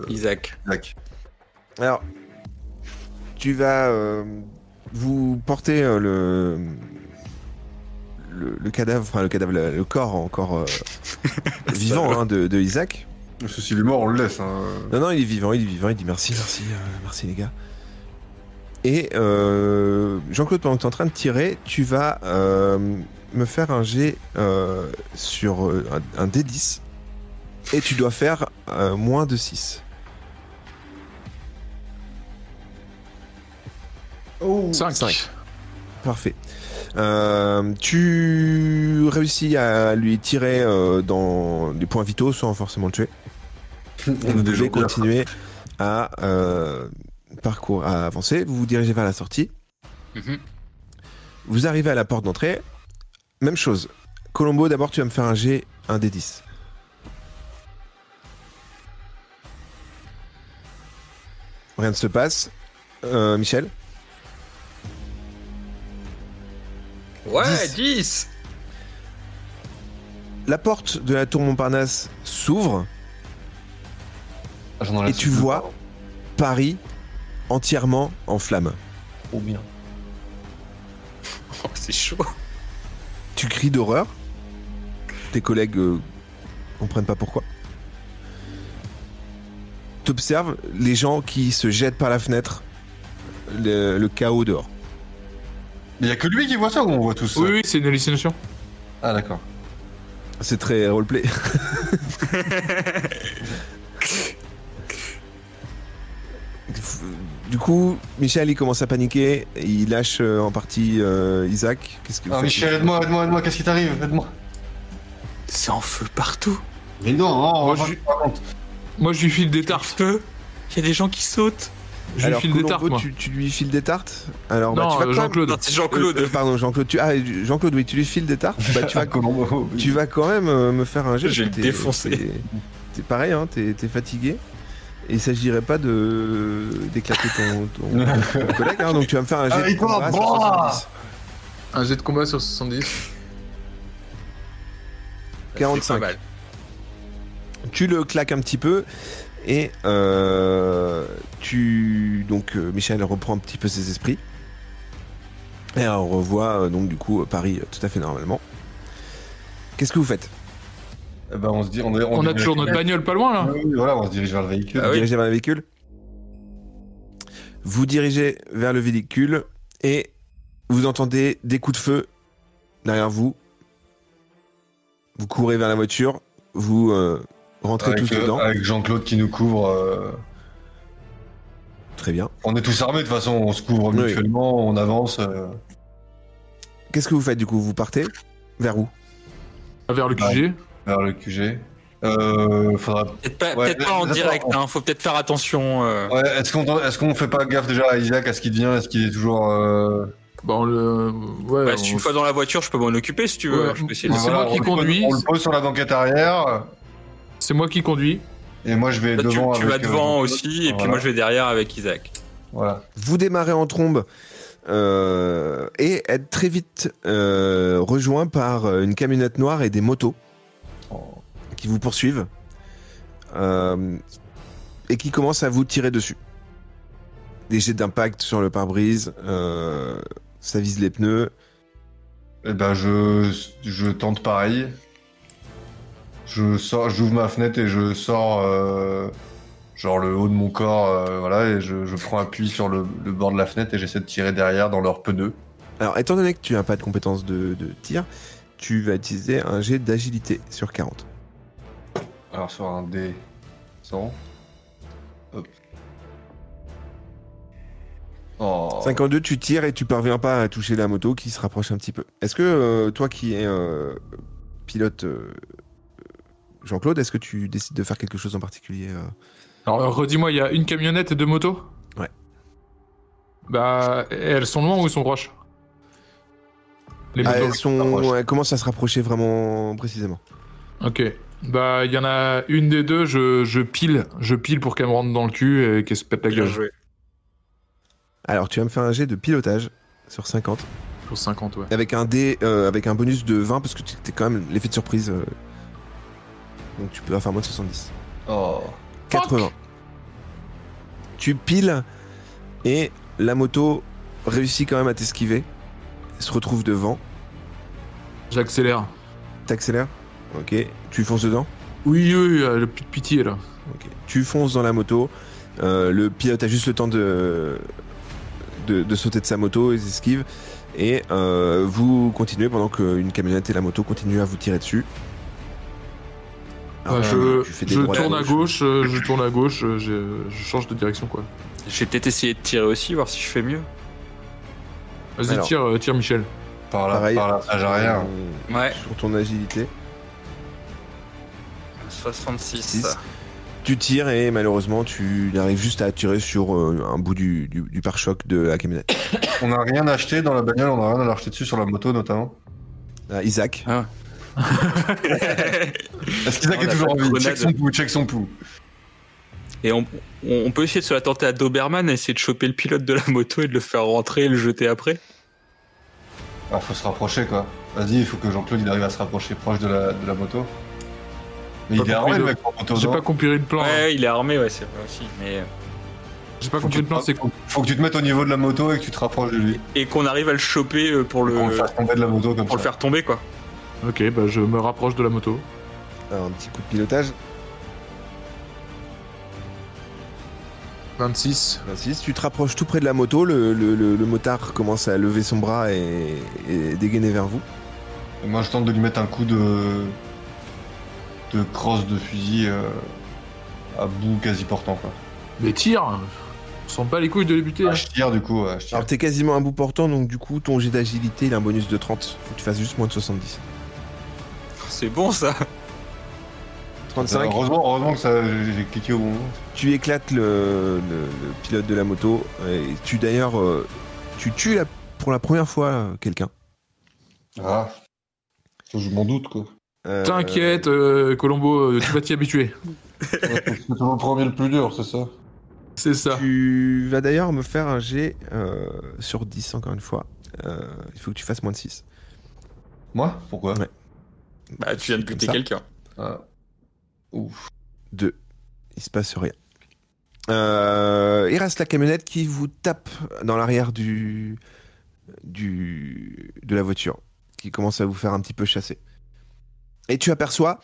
Isaac. Alors, tu vas vous porter le cadavre, le corps encore vivant de Isaac. Si il est mort, on le laisse. Hein. Non, il est vivant, il dit merci les gars. Et Jean-Claude, pendant que tu es en train de tirer, tu vas me faire un jet sur un D10 et tu dois faire moins de 6. Oh, 5. Parfait. Tu réussis à lui tirer dans les points vitaux sans forcément le tuer. Vous devez continuer à avancer. Vous vous dirigez vers la sortie. Vous arrivez à la porte d'entrée. Même chose. Colombo, d'abord, tu vas me faire un G, un D10. Rien ne se passe. Michel? Ouais, 10. La porte de la tour Montparnasse s'ouvre. Et tu vois Paris entièrement en flammes. Oh bien. Oh, c'est chaud. Tu cries d'horreur. Tes collègues comprennent pas pourquoi. T'observes les gens qui se jettent par la fenêtre. Le chaos dehors. Il y a que lui qui voit ça ou on voit tous ça? Oui, c'est une hallucination. Ah d'accord. C'est très roleplay. Du coup, Michel il commence à paniquer, il lâche en partie Isaac. Qu'est-ce que Michel, aide-moi, qu'est-ce qui t'arrive? Aide-moi. C'est en feu partout. Mais non, moi je lui file des tartes. Il y a des gens qui sautent. Je lui file des tartes, moi. Tu lui files des tartes? Alors, non, tu vas Jean-Claude. C'est Jean-Claude. Pardon, Jean-Claude. Jean-Claude, oui, tu lui files des tartes. Tu vas quand même me faire un jet. Je vais le défoncer. T'es pareil, hein, t'es fatigué. Et il s'agirait pas d'éclater ton collègue, hein, donc tu vas me faire un jet de combat sur 70. Un jet de combat sur 70. 45. Tu le claques un petit peu et Michel reprend un petit peu ses esprits et on revoit donc du coup Paris tout à fait normalement. Qu'est-ce que vous faites? Eh ben, on se dit, On a toujours notre bagnole pas loin, là. Oui, voilà, on se dirige vers le véhicule. Vous dirigez vers le véhicule. Vous dirigez vers le véhicule et vous entendez des coups de feu derrière vous. Vous courez vers la voiture, vous rentrez tous dedans. Avec Jean-Claude qui nous couvre. Très bien. On est tous armés de toute façon, on se couvre mutuellement, on avance. Qu'est-ce que vous faites du coup? Vous partez vers où? Vers le QG. Vers le QG. Faudra... Peut-être pas en direct, hein, faut peut-être faire attention. Ouais, est-ce qu'on fait pas gaffe déjà à Isaac, à ce qu'il devient? Est-ce qu'il est toujours. Si une fois dans la voiture, je peux m'en occuper si tu veux. Ouais, je peux essayer c'est moi qui conduis. On le pose sur la banquette arrière. C'est moi qui conduis. Et moi je vais devant. Tu vas devant aussi, et puis moi je vais derrière avec Isaac. Voilà. Vous démarrez en trombe et êtes très vite rejoint par une camionnette noire et des motos qui vous poursuivent et qui commencent à vous tirer dessus. Des jets d'impact sur le pare-brise, ça vise les pneus. Et ben je tente pareil. J'ouvre ma fenêtre et je sors genre le haut de mon corps, voilà, et je prends appui sur le bord de la fenêtre et j'essaie de tirer derrière dans leurs pneus. Alors, étant donné que tu n'as pas de compétence de tir, tu vas utiliser un jet d'agilité sur 40. Alors sur un dé 100. Hop. Oh. 52, tu tires et tu parviens pas à toucher la moto qui se rapproche un petit peu. Est-ce que toi qui es pilote Jean-Claude, est-ce que tu décides de faire quelque chose en particulier Alors redis-moi, il y a une camionnette et 2 motos? Ouais. Bah, elles sont loin ou elles sont proches? Les motos, elles commencent à se rapprocher vraiment précisément. Ok. Bah, il y en a une des deux, je pile pour qu'elle me rentre dans le cul et qu'elle se pète la gueule. Joué. Alors, tu vas me faire un jet de pilotage sur 50. Sur 50, ouais. Avec un dé, avec un bonus de 20 parce que t'es quand même l'effet de surprise. Donc tu peux faire moins de 70. Oh. 80. Fuck. Tu piles et la moto réussit quand même à t'esquiver. Elle se retrouve devant. J'accélère. T'accélères. Ok. Tu fonces dedans. Oui, le plus de pitié là. Ok. Tu fonces dans la moto. Le pilote a juste le temps de sauter de sa moto et s'esquive. Et vous continuez pendant qu'une camionnette et la moto continuent à vous tirer dessus. Alors, je tourne à gauche, je change de direction quoi. Je vais peut-être essayer de tirer aussi, voir si je fais mieux. Vas-y, tire Michel. Par la plage arrière. Ouais. Sur ton agilité. 66. Tu tires et malheureusement tu arrives juste à tirer sur un bout du pare-choc de la camionnette. On n'a rien acheté dans la bagnole, on n'a rien à l'acheter dessus sur la moto notamment. Isaac. Ah. Est-ce qu'Isaac est toujours en vie? Check son pouls. Et on peut essayer de se la tenter à Doberman et essayer de choper le pilote de la moto et de le faire rentrer et le jeter après. Alors faut se rapprocher quoi. Vas-y, il faut que Jean-Claude il arrive à se rapprocher proche de la moto. Mais il est armé le mec en moto. J'ai pas compris le plan. Ouais, il est armé, ouais, c'est vrai aussi. Mais j'ai pas compris le plan, c'est quoi? Faut que tu te mettes au niveau de la moto et que tu te rapproches de lui. Et qu'on arrive à le choper pour le faire tomber de la moto comme pour le faire tomber quoi. Ok, bah je me rapproche de la moto. Alors, un petit coup de pilotage. 26. Tu te rapproches tout près de la moto, le motard commence à lever son bras et dégainer vers vous. Et moi je tente de lui mettre un coup de crosse de fusil à bout quasi portant quoi. Mais tire! On sent pas les couilles de les buter. Je tire du coup, je tire. Alors t'es quasiment à bout portant, donc du coup ton jet d'agilité il a un bonus de 30. Faut que tu fasses juste moins de 70. C'est bon ça. 35. Heureusement que ça, j'ai cliqué au bon moment. Tu éclates le pilote de la moto et tu d'ailleurs tu tues pour la première fois quelqu'un. Ah, je m'en doute quoi. T'inquiète, Colombo, tu vas t'y habituer. C'est toujours le premier le plus dur, c'est ça? C'est ça. Tu vas d'ailleurs me faire un jet sur 10 encore une fois. Il faut que tu fasses moins de 6. Moi? Pourquoi? Ouais. Bah tu viens de buter ça. quelqu'un. Ah. Ouf. 2. Il se passe rien. Il reste la camionnette qui vous tape dans l'arrière de la voiture, qui commence à vous faire un petit peu chasser. Et tu aperçois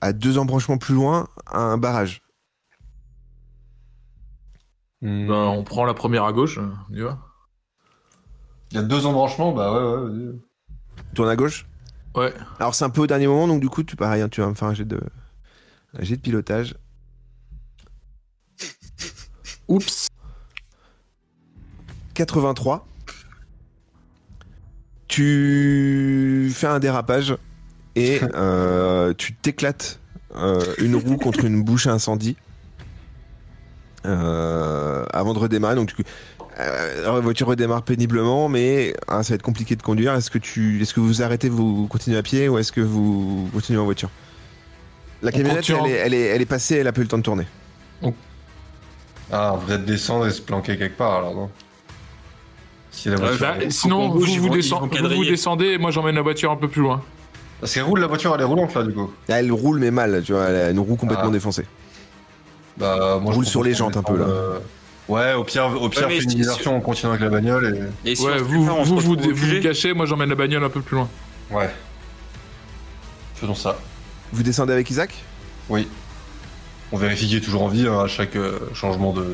à 2 embranchements plus loin un barrage. On prend la première à gauche, on y va. Il y a 2 embranchements, bah ouais, vas-y. Tourne à gauche. Ouais. Alors c'est un peu au dernier moment, donc du coup, pareil, tu vas me faire un jet de pilotage. Oups. 83. Tu fais un dérapage et tu t'éclates une roue contre une bouche à incendie avant de redémarrer. Donc la voiture redémarre péniblement, mais ça va être compliqué de conduire. Est-ce que vous arrêtez, vous continuez à pied, ou est-ce que vous continuez en voiture? La camionnette, elle est passée, elle a pas eu le temps de tourner. Ah, vous êtes descendre et se planquer quelque part alors, non? Si la voiture. Sinon, vous descendez et moi j'emmène la voiture un peu plus loin. Parce qu'elle roule, la voiture, elle est roulante là du coup. Elle roule, mais mal, tu vois, elle a une roue complètement défoncée. Bah, moi, elle roule sur les jantes un peu là. Ouais, au pire, fais une diversion, on continue avec la bagnole et si ouais, vous cachez, moi j'emmène la bagnole un peu plus loin. Ouais. Faisons ça. Vous descendez avec Isaac? Oui. On vérifie qu'il est toujours en vie à chaque changement de...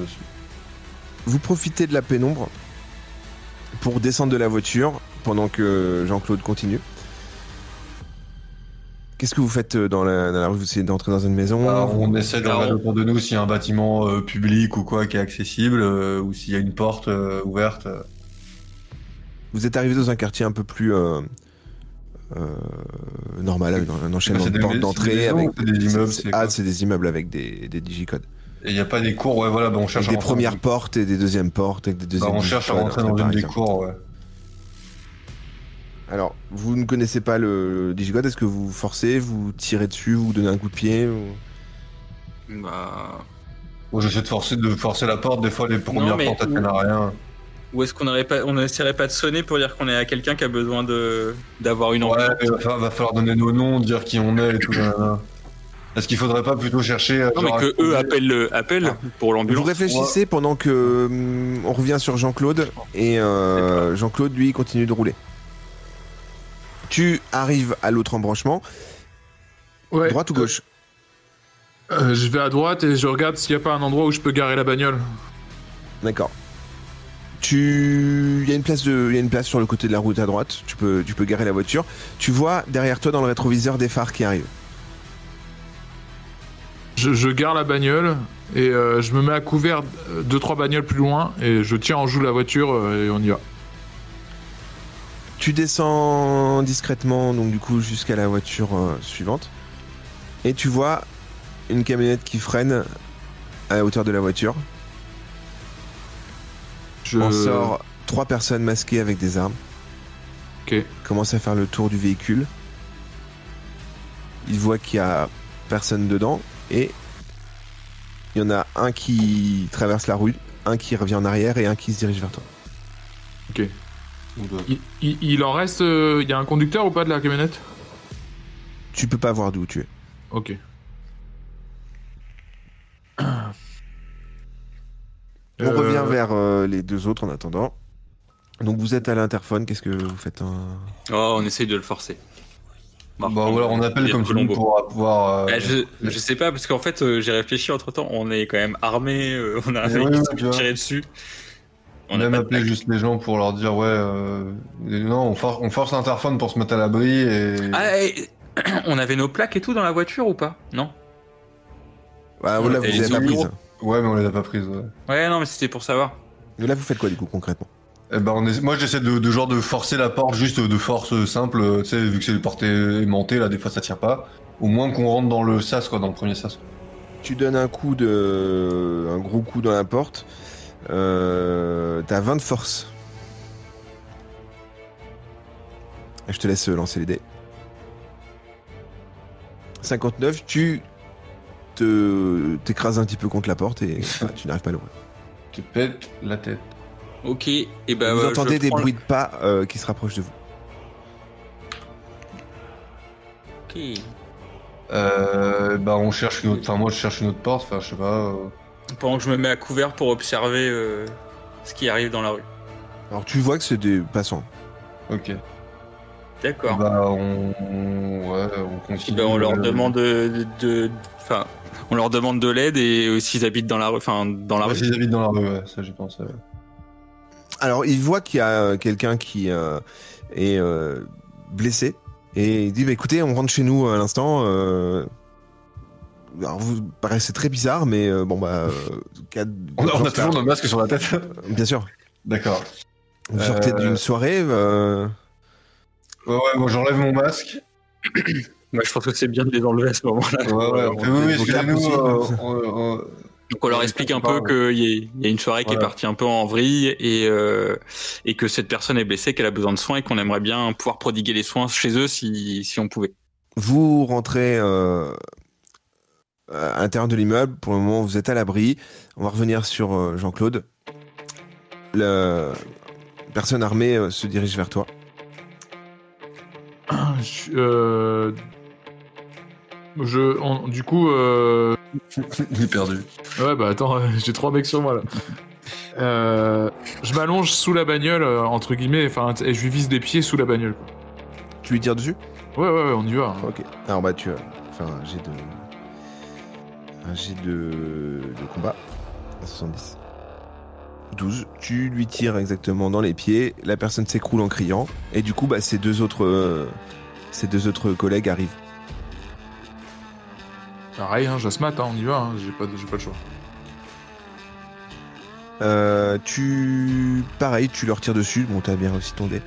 Vous profitez de la pénombre pour descendre de la voiture pendant que Jean-Claude continue. Qu'est-ce que vous faites dans la rue? Vous essayez d'entrer dans une maison? On essaie de regarder autour de nous s'il y a un bâtiment public ou quoi qui est accessible, ou s'il y a une porte ouverte. Vous êtes arrivé dans un quartier un peu plus normal, avec un enchaînement de portes d'entrée. C'est des immeubles. C'est des immeubles avec des digicodes. Et il n'y a pas des cours, ouais, voilà, on cherche avec des premières portes et des deuxièmes portes, avec des deuxièmes on cherche à rentrer dans une des cours, ouais. Alors, vous ne connaissez pas le digicode, est-ce que vous forcez, vous tirez dessus, vous donnez un coup de pied ou... Bah... Moi, j'essaie de forcer la porte, des fois les premières portes, elles tiennent à rien. Ou est-ce qu'on n'essaierait pas de sonner pour dire qu'on est à quelqu'un qui a besoin d'avoir une ambulance? Ouais, il va falloir donner nos noms, dire qui on est et tout. Est-ce qu'il faudrait pas plutôt chercher... Non, mais que eux appellent pour l'ambulance. Vous réfléchissez pendant que on revient sur Jean-Claude, et Jean-Claude, lui, continue de rouler. Tu arrives à l'autre embranchement. Ouais. Droite ou gauche? Je vais à droite et je regarde s'il n'y a pas un endroit où je peux garer la bagnole. D'accord. Il y a une place sur le côté de la route à droite. Tu peux garer la voiture. Tu vois derrière toi dans le rétroviseur des phares qui arrivent. Je gare la bagnole et je me mets à couvert 2-3 bagnoles plus loin et je tiens en joue la voiture et on y va. Tu descends discrètement, donc du coup jusqu'à la voiture suivante, et tu vois une camionnette qui freine à la hauteur de la voiture. On sort 3 personnes masquées avec des armes. Ok. Commencent à faire le tour du véhicule. Ils voient qu'il y a personne dedans et il y en a un qui traverse la rue, un qui revient en arrière et un qui se dirige vers toi. Ok. Il en reste... Il y a un conducteur ou pas de la camionnette? Tu peux pas voir d'où tu es. Ok. On revient vers les 2 autres en attendant. Donc vous êtes à l'interphone, qu'est-ce que vous faites? On essaye de le forcer. Voilà, on appelle comme tu dis pour pouvoir... je sais pas, parce qu'en fait, j'ai réfléchi entre-temps, on est quand même armés, on a un mec qui s'est tiré dessus. On a même appelé juste les gens pour leur dire non, on force l'interphone pour se mettre à l'abri et... On avait nos plaques et tout dans la voiture ou pas? Non. Là, vous les avez pas prises. Ouais, mais on les a pas prises. Ouais, non, mais c'était pour savoir. Mais là, vous faites quoi du coup concrètement? Moi, j'essaie de forcer la porte juste de force simple, tu sais, vu que c'est des portes aimantées, là, des fois ça tire pas. Au moins qu'on rentre dans le sas, quoi, dans le premier sas. Tu donnes un gros coup dans la porte. T'as 20 de force. Je te laisse lancer les dés. 59, tu t'écrases un petit peu contre la porte et tu n'arrives pas à l'ouvrir. Tu pètes la tête. Ok, et ben vous entendez des bruits de pas qui se rapprochent de vous. Ok. On cherche une autre. Enfin, moi, je cherche une autre porte. Enfin, je sais pas. Pendant que je me mets à couvert pour observer ce qui arrive dans la rue. Alors tu vois que c'est des passants. Ok. D'accord. On continue. On leur demande enfin, on leur demande de l'aide et s'ils habitent dans la rue, enfin dans la rue. S'ils habitent dans la rue, ouais, ça j'y pense. Alors il voit qu'il y a quelqu'un qui est blessé et il dit écoutez, on rentre chez nous à l'instant. Alors vous paraissez très bizarre, mais on a toujours nos masques sur la tête. Bien sûr. D'accord. Vous sortez d'une soirée. Ouais, moi j'enlève mon masque. Moi je pense que c'est bien de les enlever à ce moment-là. Oui, excusez-nous. Donc on leur explique un peu qu'il y a une soirée qui est partie un peu en vrille et que cette personne est blessée, qu'elle a besoin de soins et qu'on aimerait bien pouvoir prodiguer les soins chez eux si on pouvait. Vous rentrez à l'intérieur de l'immeuble. Pour le moment, vous êtes à l'abri. On va revenir sur Jean-Claude. La personne armée se dirige vers toi. Du coup... Il est perdu. Ouais, bah attends, j'ai 3 mecs sur moi, là. Je m'allonge sous la bagnole, entre guillemets, et je lui vise des pieds sous la bagnole, quoi. Tu lui tires dessus ? Ouais, on y va. Hein. Ok. Alors bah tu fais un jet de combat à 70. 12. Tu lui tires exactement dans les pieds. La personne s'écroule en criant. Et du coup, bah, ses deux autres collègues arrivent. Pareil, hein, j'asmate, hein, on y va. Hein, j'ai pas le choix. Pareil, tu leur tires dessus. Bon, t'as bien réussi ton dé.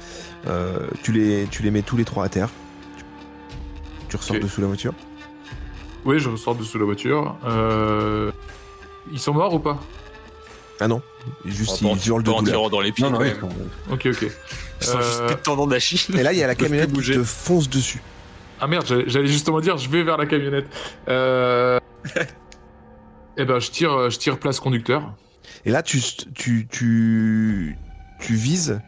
Tu les mets tous les 3 à terre. Tu ressors dessous la voiture. Oui, je ressors dessous la voiture. Ils sont morts ou pas ? Ah non, juste ils hurlent de douleur. Dans les pieds. Non, Ok. Ils sont juste plus de tendons d'Achille. Et là, il y a la camionnette qui te fonce dessus. Ah merde, j'allais justement dire, je vais vers la camionnette. Eh ben, je tire place conducteur. Et là, tu vises.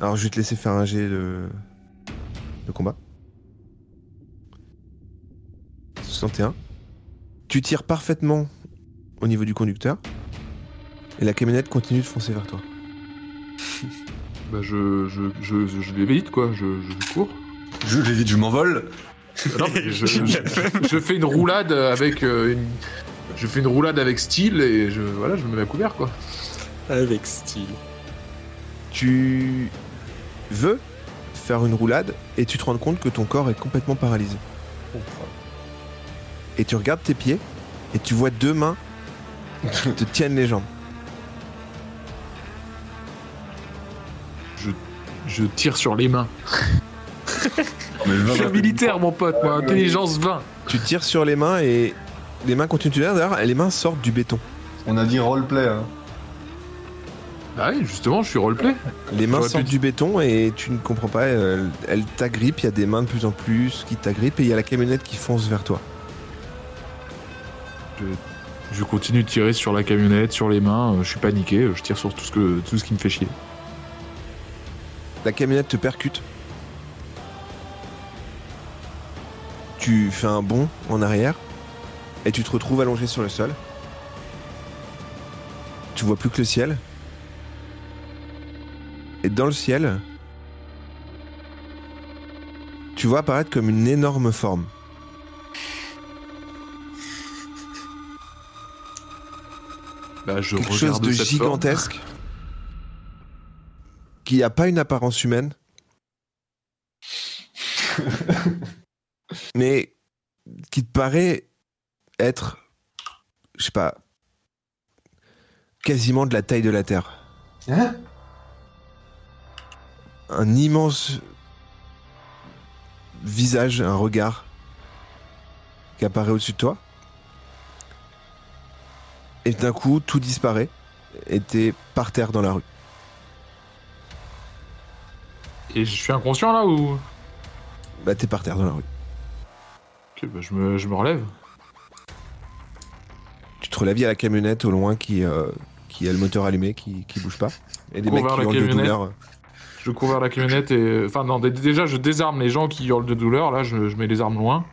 Alors, je vais te laisser faire un jet de combat. 61. Tu tires parfaitement au niveau du conducteur. Et la camionnette continue de foncer vers toi. Bah, je l'évite, quoi. Je cours. Je l'évite, je m'envole. Non, je fais une roulade avec je fais une roulade avec style et je me mets à couvert, quoi. Avec style. Tu veux faire une roulade et tu te rends compte que ton corps est complètement paralysé. Et tu regardes tes pieds et tu vois 2 mains qui te tiennent les jambes. Je tire sur les mains. Je suis militaire, mon pote, moi. Intelligence 20. Tu tires sur les mains et les mains continuent de tenir. D'ailleurs, les mains sortent du béton. On a dit roleplay, hein. Bah oui, justement, je suis roleplay. Les mains sortent du béton et tu ne comprends pas. Elles t'agrippent, il y a des mains de plus en plus qui t'agrippent et il y a la camionnette qui fonce vers toi. Je continue de tirer sur la camionnette, sur les mains. Je suis paniqué, je tire sur tout ce qui me fait chier. La camionnette te percute. Tu fais un bond en arrière et tu te retrouves allongé sur le sol. Tu vois plus que le ciel. Et dans le ciel, tu vois apparaître comme une énorme forme. Bah, quelque chose de gigantesque qui n'a pas une apparence humaine, mais qui te paraît être, je sais pas, quasiment de la taille de la Terre. Hein ? Un immense visage, un regard qui apparaît au-dessus de toi. Et d'un coup, tout disparaît et t'es par terre dans la rue. Et je suis inconscient là ou ? Bah t'es par terre dans la rue. Ok, bah je me relève. Tu te relèves, il y a la camionnette au loin qui a le moteur allumé, qui bouge pas. Et des Cours mecs vers qui la hurlent de camionnette. douleur. Je cours vers la camionnette et... Enfin non, déjà je désarme les gens qui hurlent de douleur, là je mets les armes loin.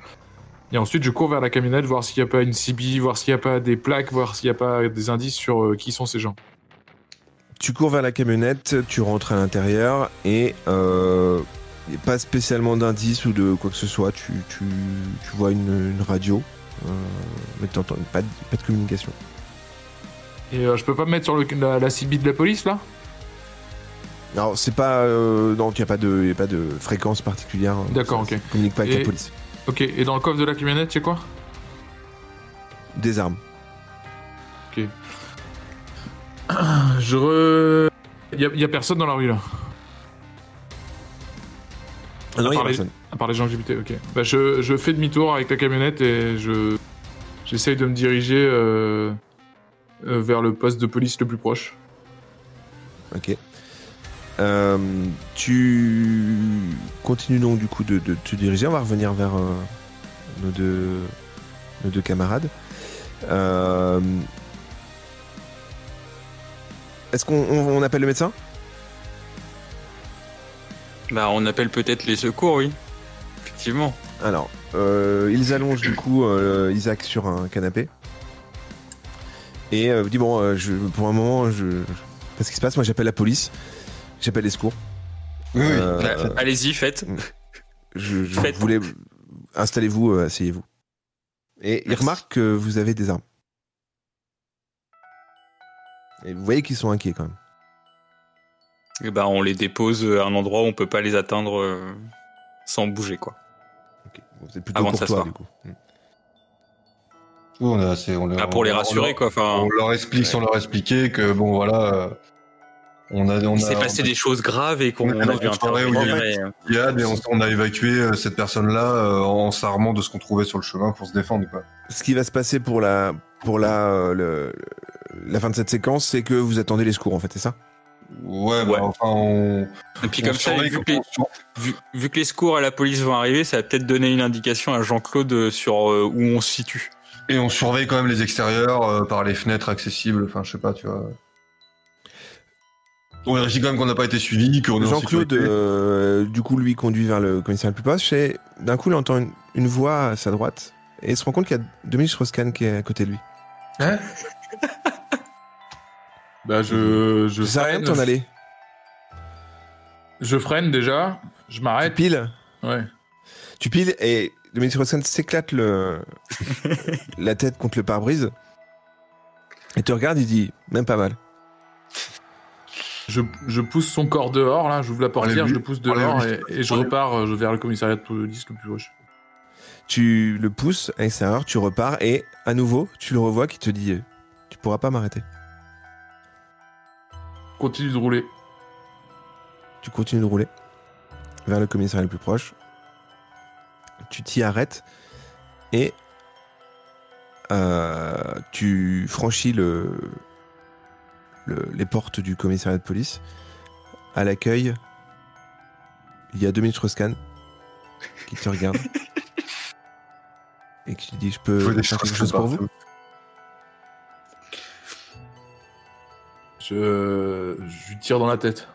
Et ensuite je cours vers la camionnette, voir s'il n'y a pas une CB, voir s'il n'y a pas des plaques, voir s'il n'y a pas des indices sur qui sont ces gens. Tu cours vers la camionnette, tu rentres à l'intérieur et il n'y a pas spécialement d'indices ou de quoi que ce soit. Tu vois une radio, mais tu n'entends pas de communication. Et je peux pas me mettre sur la CB de la police là ? Alors c'est pas... non, il n'y a pas de fréquence particulière. D'accord, ok. Ça communique pas avec la police. Ok, et dans le coffre de la camionnette, c'est quoi ? Des armes. Ok. Il y a personne dans la rue là. Ah non, il y a personne. À part les gens que j'ai butés, ok. Bah, je fais demi-tour avec la camionnette et j'essaye de me diriger vers le poste de police le plus proche. Ok. Tu continues donc du coup de te diriger. On va revenir vers nos deux camarades. Est-ce qu'on appelle le médecin ? Bah, on appelle peut-être les secours, oui. Effectivement. Alors, ils allongent du coup Isaac sur un canapé. Et vous dit bon, pour un moment, qu'est-ce qui se passe ? Moi, j'appelle la police. J'appelle les secours. Oui. Allez-y, faites. Faites. Voulais... Installez-vous, asseyez-vous. Et il remarque que vous avez des armes. Et vous voyez qu'ils sont inquiets quand même. Et bah, on les dépose à un endroit où on peut pas les atteindre sans bouger, quoi. Okay. Vous êtes plutôt courtois, du coup. Oui, pour les rassurer, quoi. Enfin, on leur explique sans leur expliquer que bon, voilà. Il s'est passé des choses graves et qu'on a dû intervenir. On a évacué cette personne-là en s'armant de ce qu'on trouvait sur le chemin pour se défendre, quoi. Ce qui va se passer pour la fin de cette séquence, c'est que vous attendez les secours, en fait, c'est ça ? Ouais. Bah, enfin, et puis comme ça, vu que les secours et la police vont arriver, ça va peut-être donner une indication à Jean-Claude sur où on se situe. Et on surveille quand même les extérieurs par les fenêtres accessibles, enfin, je sais pas, tu vois... On vérifie quand même qu'on n'a pas été suivi, qu'on est Jean-Claude, du coup, lui conduit vers le commissariat le plus proche et d'un coup, il entend une voix à sa droite et il se rend compte qu'il y a Dominique Strauss-Kahn qui est à côté de lui. Hein ? Bah, je ça sert à rien de t'en aller. Je freine déjà, je m'arrête. Tu piles ? Ouais. Tu piles et Dominique Strauss-Kahn s'éclate la tête contre le pare-brise et te regarde, il dit même pas mal. Je pousse son corps dehors, là, j'ouvre la portière, je le pousse dehors et je repars vers le commissariat de police le plus proche. Tu le pousses à l'extérieur, tu repars et à nouveau, tu le revois qui te dit « Tu pourras pas m'arrêter ». Continue de rouler. Tu continues de rouler vers le commissariat le plus proche. Tu t'y arrêtes et tu franchis les portes du commissariat de police. À l'accueil, il y a Dominique Strauss-Kahn qui te regarde et qui te dit « Je peux faire quelque chose pour vous ?» Je lui tire dans la tête.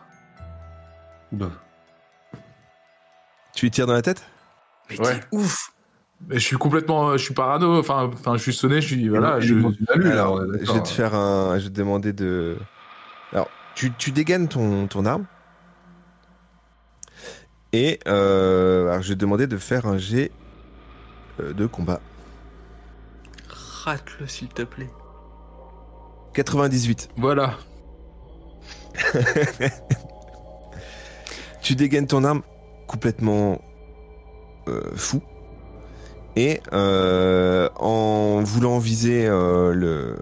Tu lui tires dans la tête ? Mais ouais. T'es ouf. Mais je suis parano, enfin je suis sonné, je suis voilà, je vais te demander de... Alors, tu dégaines ton arme et alors je vais te demander de faire un jet de combat. Rate-le s'il te plaît. 98. Voilà. Tu dégaines ton arme complètement fou. Et en voulant viser le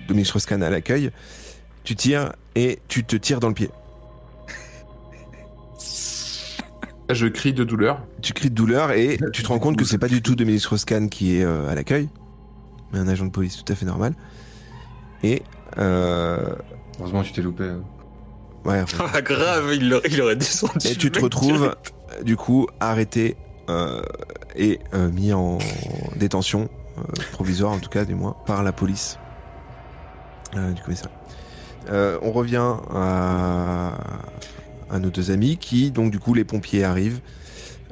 Dominique Strauss-Kahn à l'accueil, tu tires et tu te tires dans le pied. Je crie de douleur. Tu cries de douleur et tu te rends compte que c'est pas du tout Dominique Strauss-Kahn qui est à l'accueil, mais un agent de police tout à fait normal. Et heureusement tu t'es loupé. Ouais. Ah, grave, il aurait descendu. Et tu te retrouves du coup arrêté et mis en détention provisoire, en tout cas du moins, par la police du commissariat. On revient à à nos deux amis qui, donc du coup, les pompiers arrivent,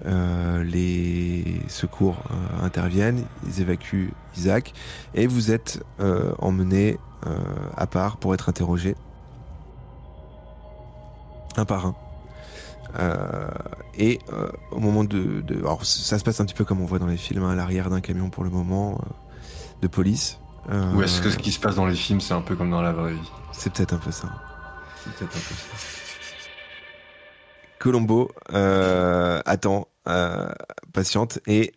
les secours interviennent, ils évacuent Isaac et vous êtes emmenés à part pour être interrogés un par un. Et au moment alors ça se passe un petit peu comme on voit dans les films, à l'arrière d'un camion pour le moment de police. Ou est-ce que ce qui se passe dans les films, c'est un peu comme dans la vraie vie? C'est peut-être un peu ça. C'est peut-être un peu ça. Colombo attend, patiente et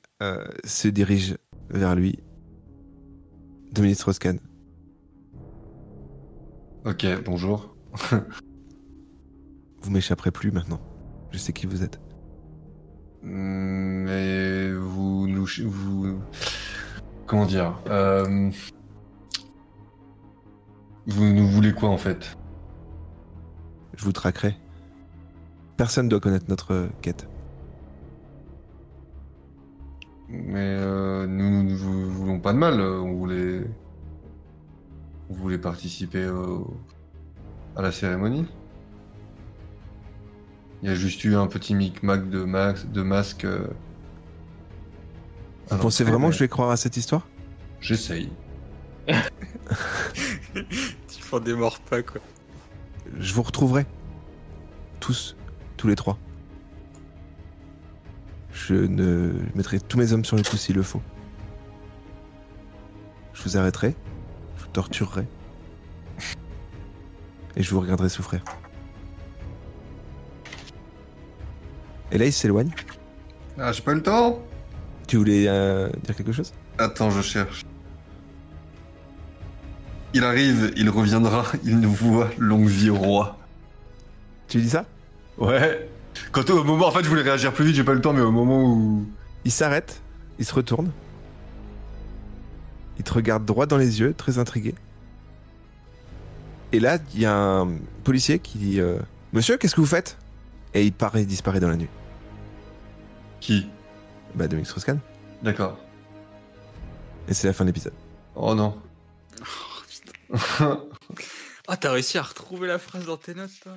se dirige vers lui. Dominique Strauss-Kahn. Ok, bonjour. Vous m'échapperez plus maintenant. Je sais qui vous êtes. Mais vous... Comment dire Vous nous voulez quoi en fait? Je vous traquerai. Personne doit connaître notre quête. Mais nous ne voulons pas de mal. On voulait participer à la cérémonie. Il y a juste eu un petit micmac de masques. Vous pensez vraiment que je vais croire à cette histoire? J'essaye. Tu t'en démords pas, quoi. Je vous retrouverai. Tous les trois. Je mettrai tous mes hommes sur le coup s'il le faut. Je vous arrêterai. Je vous torturerai. Et je vous regarderai souffrir. Et là, il s'éloigne. Ah, j'ai pas le temps. Tu voulais dire quelque chose? Attends, je cherche. Il arrive, il reviendra, il nous voit, longue vie au roi. Tu dis ça? Ouais. Quand au moment, en fait, je voulais réagir plus vite, j'ai pas le temps, mais au moment où... Il s'arrête, il se retourne. Il te regarde droit dans les yeux, très intrigué. Et là, il y a un policier qui dit Monsieur, qu'est-ce que vous faites? Et il disparaît dans la nuit. Qui? Bah, Dominique Strauss-Kahn. D'accord. Et c'est la fin de l'épisode. Oh non. Ah, t'as réussi à retrouver la phrase dans tes notes, toi?